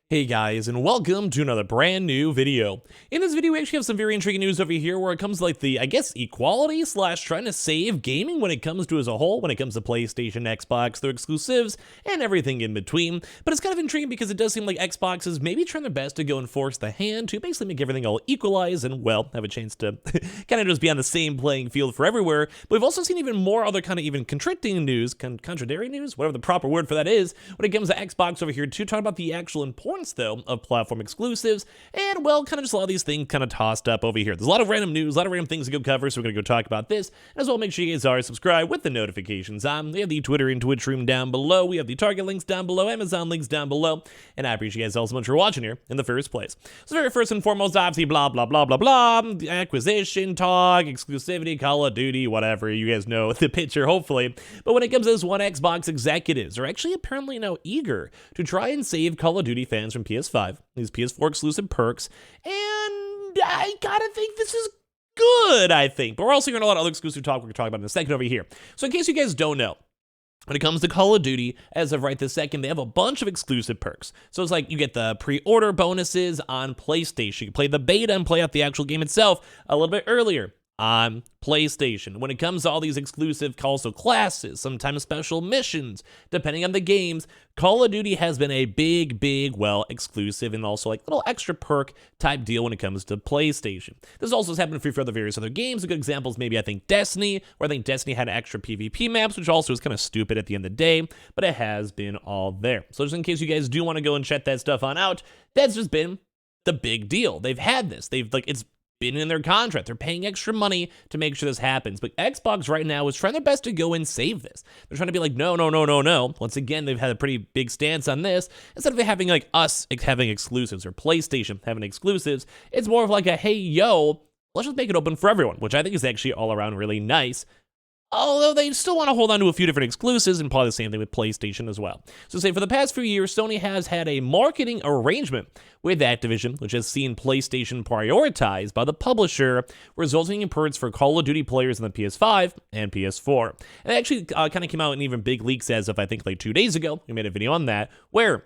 Hey guys, and welcome to another brand new video. In this video, we actually have some very intriguing news over here where it comes to like the, equality slash trying to save gaming when it comes to as a whole, when it comes to PlayStation, Xbox, their exclusives, and everything in between. But it's kind of intriguing because it does seem like Xbox is maybe trying their best to go and force the hand to basically make everything all equalize and, well, have a chance to kind of just be on the same playing field for everywhere. But we've also seen even more other kind of even contradicting news, contradictory news, whatever the proper word for that is, when it comes to Xbox over here to talk about the actual importance though of platform exclusives, and well, kind of just a lot of these things kind of tossed up over here. There's a lot of random news, a lot of random things to go cover, so we're gonna go talk about this, and as well make sure you guys are subscribed with the notifications on. We have the Twitter and Twitch room down below, we have the Target links down below, Amazon links down below, and I appreciate you guys all so much for watching here in the first place. So very first and foremost, obviously blah blah blah blah blah, acquisition talk, exclusivity, Call of Duty, whatever, you guys know the picture hopefully. But when it comes to this one, Xbox executives are actually apparently now eager to try and save Call of Duty fans from PS5, these PS4 exclusive perks, and I gotta think this is good, I think. But we're also going to a lot of other exclusive talk we're going to talk about in a second over here. So in case you guys don't know, when it comes to Call of Duty, as of right this second, they have a bunch of exclusive perks. So it's like you get the pre-order bonuses on PlayStation. You can play the beta and play out the actual game itself a little bit earlier on PlayStation. When it comes to all these exclusive also classes, sometimes special missions, depending on the games, Call of Duty has been a big, well, exclusive and also like little extra perk type deal when it comes to PlayStation. This also has happened for the various other games. A good example is maybe I think Destiny, where I think Destiny had extra PvP maps, which also is kind of stupid at the end of the day, but it has been all there. So just in case you guys do want to go and check that stuff on out, that's just been the big deal. They've had this. It's been in their contract. They're paying extra money to make sure this happens. But Xbox right now is trying their best to go and save this. They're trying to be like, no. Once again, they've had a pretty big stance on this. Instead of having like us having exclusives or PlayStation having exclusives, it's more of like a, hey, yo, let's just make it open for everyone, which I think is actually all around really nice. Although they still want to hold on to a few different exclusives, and probably the same thing with PlayStation as well. So say for the past few years, Sony has had a marketing arrangement with Activision, which has seen PlayStation prioritized by the publisher, resulting in perks for Call of Duty players in the PS5 and PS4. And it actually kind of came out in even big leaks as of, I think, like 2 days ago. We made a video on that, where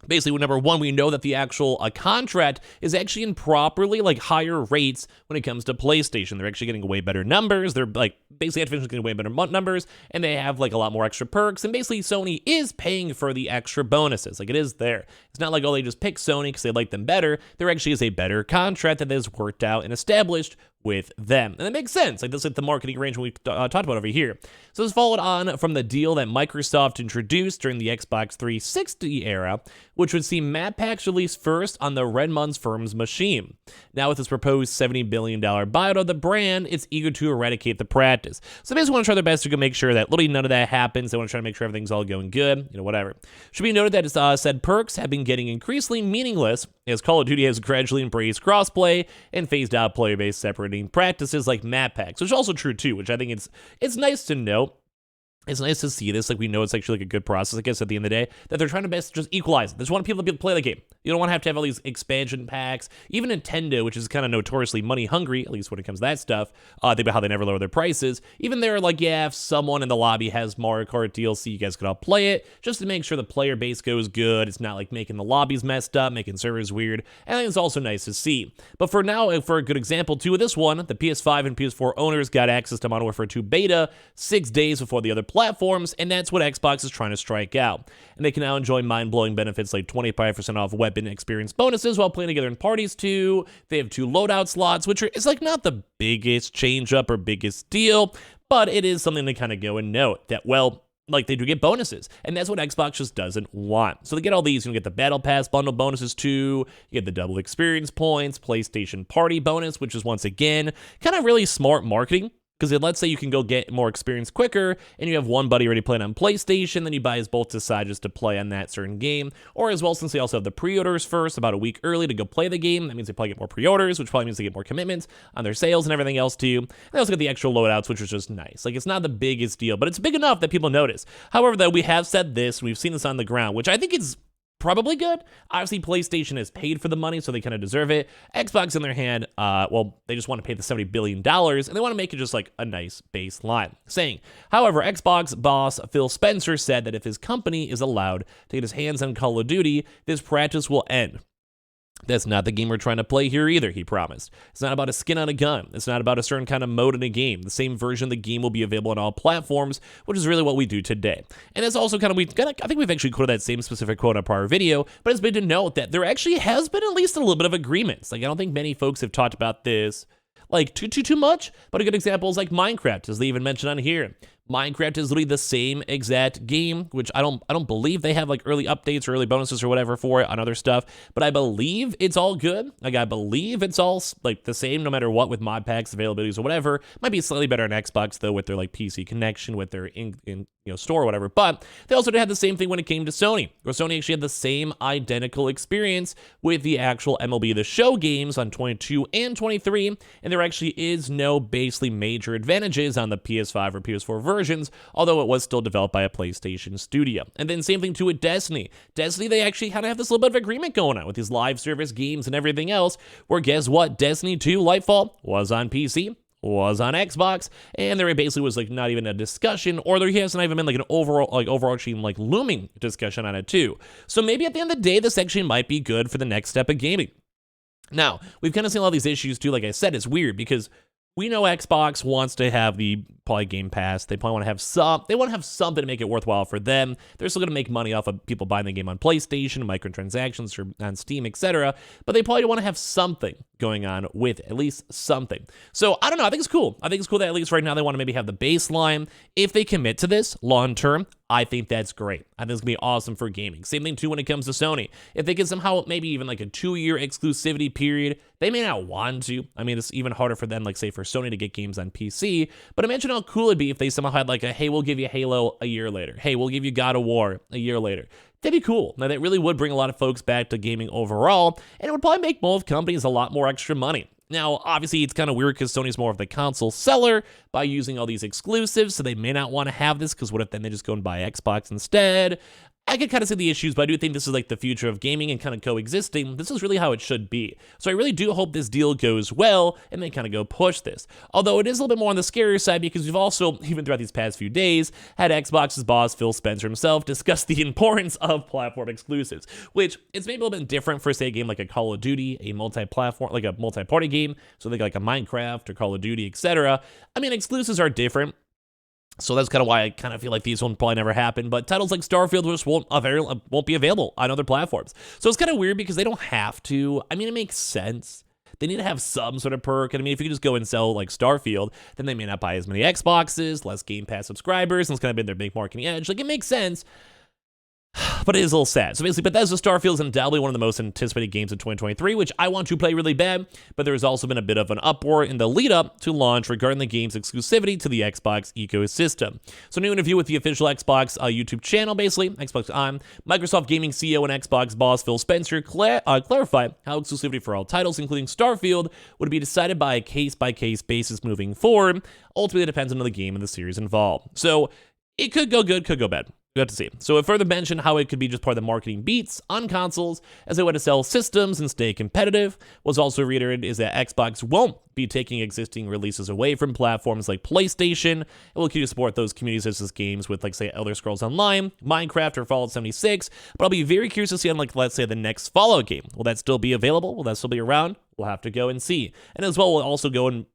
basically, number one, we know that the actual contract is actually in properly like higher rates when it comes to PlayStation. They're actually getting way better numbers. They're like basically Activision's getting way better numbers, and they have like a lot more extra perks. And basically, Sony is paying for the extra bonuses. Like it is there. It's not like, oh, they just pick Sony because they like them better. There actually is a better contract that is worked out and established with them. And that makes sense. Like this is like the marketing arrangement we talked about over here. So this followed on from the deal that Microsoft introduced during the Xbox 360 era, which would see map packs released first on the Redmond's firm's machine. Now with this proposed $70 billion buyout of the brand, it's eager to eradicate the practice. So they basically want to try their best to make sure that literally none of that happens. They want to try to make sure everything's all going good, whatever. Should be noted that said perks have been getting increasingly meaningless as Call of Duty has gradually embraced crossplay and phased out player-based separating practices like map packs, which is also true too, which I think it's nice to note. It's nice to see this. Like, we know it's actually like a good process, I guess, at the end of the day, that they're trying to best just equalize it. They just want people to play the game. You don't want to have all these expansion packs. Even Nintendo, which is kind of notoriously money hungry, at least when it comes to that stuff, think about how they never lower their prices. Even they're like, yeah, if someone in the lobby has Mario Kart DLC, you guys could all play it, just to make sure the player base goes good. It's not like making the lobbies messed up, making servers weird. And I think it's also nice to see. But for now, for a good example too, with this one, the PS5 and PS4 owners got access to Modern Warfare 2 beta 6 days before the other platforms, and that's what Xbox is trying to strike out. And they can now enjoy mind-blowing benefits like 25% off weapon experience bonuses while playing together in parties too. They have 2 loadout slots, which is like not the biggest change up or biggest deal, but it is something to kind of go and note that, well, like they do get bonuses, and that's what Xbox just doesn't want. So they get all these. You get the Battle Pass bundle bonuses too. You get the double experience points, PlayStation Party bonus, which is once again kind of really smart marketing. Because let's say you can go get more experience quicker, and you have one buddy already playing on PlayStation, then you buy his both decide just to play on that certain game. Or as well, since they also have the pre-orders first, about a week early to go play the game, that means they probably get more pre-orders, which probably means they get more commitments on their sales and everything else too. And they also get the extra loadouts, which is just nice. Like, it's not the biggest deal, but it's big enough that people notice. However, though, we have said this, we've seen this on the ground, which I think is probably good. Obviously, PlayStation has paid for the money, so they kind of deserve it. Xbox, on their hand, well, they just want to pay the $70 billion, and they want to make it just like a nice baseline. Saying, however, Xbox boss Phil Spencer said that if his company is allowed to get his hands on Call of Duty, this practice will end. That's not the game we're trying to play here either, he promised. It's not about a skin on a gun. It's not about a certain kind of mode in a game. The same version of the game will be available on all platforms, which is really what we do today. And that's also kind of, I think we've actually quoted that same specific quote in a prior video, but it's been to note that there actually has been at least a little bit of agreements. Like, I don't think many folks have talked about this like too much, but a good example is like Minecraft, as they even mentioned on here. Minecraft is literally the same exact game, which I don't believe they have like early updates or early bonuses or whatever for it on other stuff, but I believe it's all good. Like, I believe it's all like the same no matter what with mod packs, availabilities or whatever. Might be slightly better on Xbox though with their like PC connection, with their store or whatever, but they also had the same thing when it came to Sony, where Sony actually had the same identical experience with the actual MLB The Show games on 22 and 23, and there actually is no basically major advantages on the PS5 or PS4 versions, although it was still developed by a PlayStation studio. And then same thing too with Destiny. Destiny, they actually kind of have this little bit of agreement going on with these live service games and everything else, where guess what? Destiny 2 Lightfall was on PC, was on Xbox, and there basically was like not even a discussion, or there hasn't even been like an overarching like looming discussion on it too. So maybe at the end of the day, this actually might be good for the next step of gaming. Now, we've kind of seen all these issues too. Like I said, it's weird because we know Xbox wants to have the probably Game Pass. They probably want to have something to make it worthwhile for them. They're still going to make money off of people buying the game on PlayStation, microtransactions, or on Steam, etc. But they probably want to have something going on with it, at least something. So I don't know. I think it's cool. I think it's cool that at least right now they want to maybe have the baseline. If they commit to this long term, I think that's great. I think it's going to be awesome for gaming. Same thing too when it comes to Sony. If they can somehow maybe even like a 2-year exclusivity period, they may not want to. I mean, it's even harder for them, like say for Sony to get games on PC. But imagine how cool it'd be if they somehow had like a, hey, we'll give you Halo a year later. Hey, we'll give you God of War a year later. That'd be cool. Now, that really would bring a lot of folks back to gaming overall, and it would probably make both companies a lot more extra money. Now, obviously, it's kind of weird because Sony's more of the console seller by using all these exclusives, so they may not want to have this, because what if then they just go and buy Xbox instead? I could kind of see the issues, but I do think this is like the future of gaming and kind of coexisting. This is really how it should be. So I really do hope this deal goes well and they kind of go push this. Although it is a little bit more on the scarier side, because we've also, even throughout these past few days, had Xbox's boss, Phil Spencer himself, discuss the importance of platform exclusives, which it's maybe a little bit different for, say, a game like a Call of Duty, a multi-platform, like a multi-party game, so like a Minecraft or Call of Duty, etc. I mean, exclusives are different. So that's kind of why I kind of feel like these will probably never happen. But titles like Starfield just won't be available on other platforms. So it's kind of weird because they don't have to. I mean, it makes sense. They need to have some sort of perk. And I mean, if you just go and sell like Starfield, then they may not buy as many Xboxes, less Game Pass subscribers, and it's kind of been their big marketing edge. Like, it makes sense. But it is a little sad. So basically, Bethesda Starfield is undoubtedly one of the most anticipated games of 2023, which I want to play really bad, but there's also been a bit of an uproar in the lead up to launch regarding the game's exclusivity to the Xbox ecosystem. So new interview with the official Xbox YouTube channel, basically, Xbox On, Microsoft Gaming CEO and Xbox boss Phil Spencer clarified how exclusivity for all titles, including Starfield, would be decided by a case-by-case basis moving forward. Ultimately, it depends on the game and the series involved. So it could go good, could go bad. We have to see. So it further mentioned how it could be just part of the marketing beats on consoles as they want to sell systems and stay competitive. What's also reiterated is that Xbox won't be taking existing releases away from platforms like PlayStation. It will continue to support those communities such as games with, like, say, Elder Scrolls Online, Minecraft, or Fallout 76. But I'll be very curious to see on, like, let's say the next Fallout game. Will that still be available? Will that still be around? We'll have to go and see. And as well, we'll also go and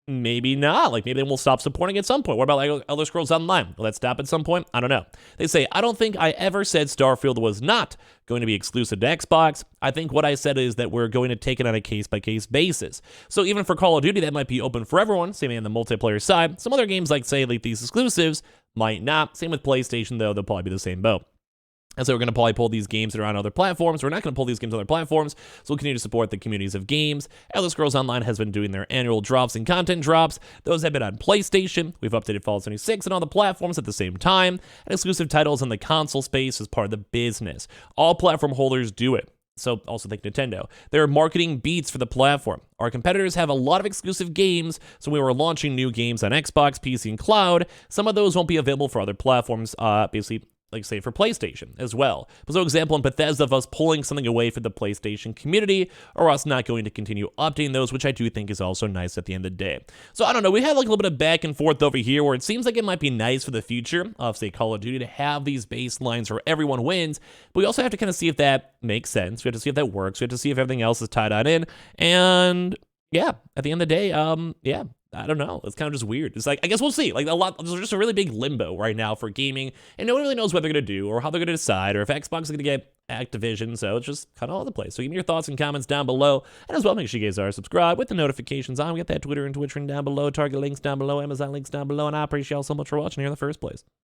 maybe not. Like, maybe they will stop supporting at some point. What about like Elder Scrolls Online? Will that stop at some point? I don't know. They say, I don't think I ever said Starfield was not going to be exclusive to Xbox. I think what I said is that we're going to take it on a case-by-case basis. So even for Call of Duty, that might be open for everyone. Same on the multiplayer side. Some other games, like, say, like these exclusives, might not. Same with PlayStation, though. They'll probably be the same boat. And so we're going to probably pull these games that are on other platforms. We're not going to pull these games on other platforms, so we'll continue to support the communities of games. Elder Scrolls Online has been doing their annual drops and content drops. Those have been on PlayStation. We've updated Fallout 76 on all the platforms at the same time, and exclusive titles in the console space as part of the business. All platform holders do it. So also think Nintendo. There are marketing beats for the platform. Our competitors have a lot of exclusive games, so we were launching new games on Xbox, PC, and cloud. Some of those won't be available for other platforms, basically like say for PlayStation as well. But so example in Bethesda of us pulling something away from the PlayStation community, or us not going to continue updating those, which I do think is also nice at the end of the day. So I don't know, we have like a little bit of back and forth over here where it seems like it might be nice for the future of say Call of Duty to have these baselines where everyone wins, but we also have to kind of see if that makes sense. We have to see if that works. We have to see if everything else is tied on in. And yeah, at the end of the day, yeah, I don't know. It's kind of just weird. It's like, I guess we'll see. Like there's just a really big limbo right now for gaming, and no one really knows what they're going to do or how they're going to decide or if Xbox is going to get Activision. So it's just kind of all over the place. So give me your thoughts and comments down below. And as well, make sure you guys are subscribed with the notifications on. We got that Twitter and Twitch down below, Target links down below, Amazon links down below. And I appreciate y'all so much for watching here in the first place.